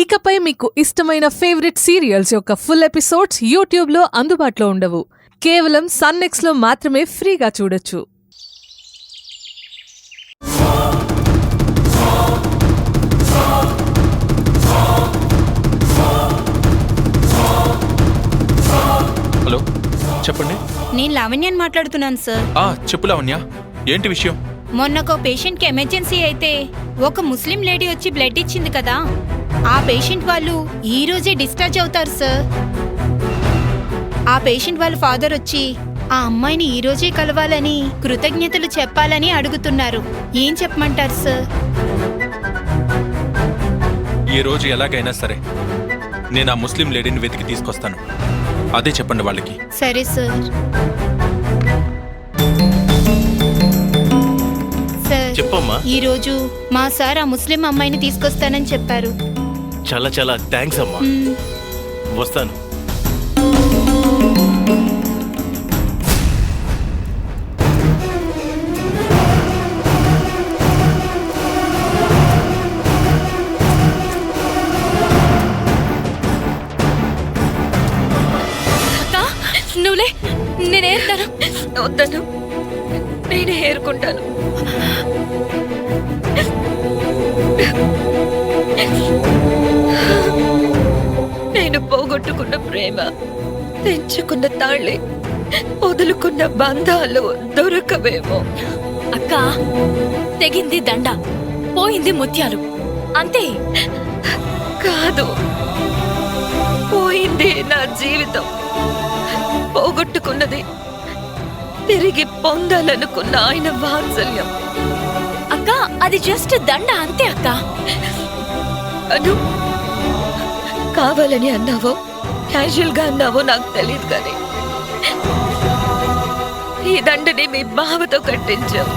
ఇకపై మీకు ఇష్టమైన ఫేవరెట్ సీరియల్స్ యొక్క ఫుల్ ఎపిసోడ్స్ యూట్యూబ్లో అందుబాటులో ఉండవు. కేవలం సన్నెక్స్లో మాత్రమే ఫ్రీగా చూడొచ్చు. హలో, చెప్పండి. నేను లావణ్యని మాట్లాడుతున్నాను సార్. చెప్పు లావణ్య, ఏంటి విషయం? మొన్నొక పేషెంట్కి ఎమర్జెన్సీ అయితే ఒక ముస్లిం లేడీ వచ్చి బ్లడ్ ఇచ్చింది కదా, ఆ పేషెంట్ వాళ్ళు ఈ రోజే డిశ్చార్జ్ అవుతారు సార్. ఆ పేషెంట్ వాళ్ళ ఫాదర్ వచ్చి ఆ అమ్మాయిని ఈ రోజే కలవాలని, కృతజ్ఞతలు చెప్పాలని అడుగుతున్నారు. ఏం చెప్పమంటారు సార్? ఈ రోజు ఎలాగైనా సరే నేను ఆ ముస్లిం లేడీని వెతికి తీసుకొస్తాను. అదే చెప్పండి వాళ్ళకి. సరే సార్. సార్, చెప్పమ్మా. ఈ రోజు మా సార్ ఆ ముస్లిం అమ్మాయిని తీసుకొస్తానని చెప్పారు. చాలా చాలా థ్యాంక్స్ అమ్మా. వస్తాను. నువ్వులే, నేనేరుతాను. వద్దను, నేనే ఏరుకుంటాను. నేను పోగొట్టుకున్న ప్రేమ, తెంచుకున్న తాళి, వదులుకున్న బంధాలు దొరకవేమో. అక్క, తెగింది దండ, పోయింది ముత్యాలు, అంతే. కాదు, పోయింది నా జీవితం. పోగొట్టుకున్నది తిరిగి పొందాలనుకున్న ఆయన వాత్సల్యం. అక్క, అది జస్ట్ దండ అంతే అక్క. అను, కావాలని అన్నావో క్యాజువల్ గా అన్నావో నాకు తెలియదు, కానీ ఈ దండని మీ బావతో కట్టించావు.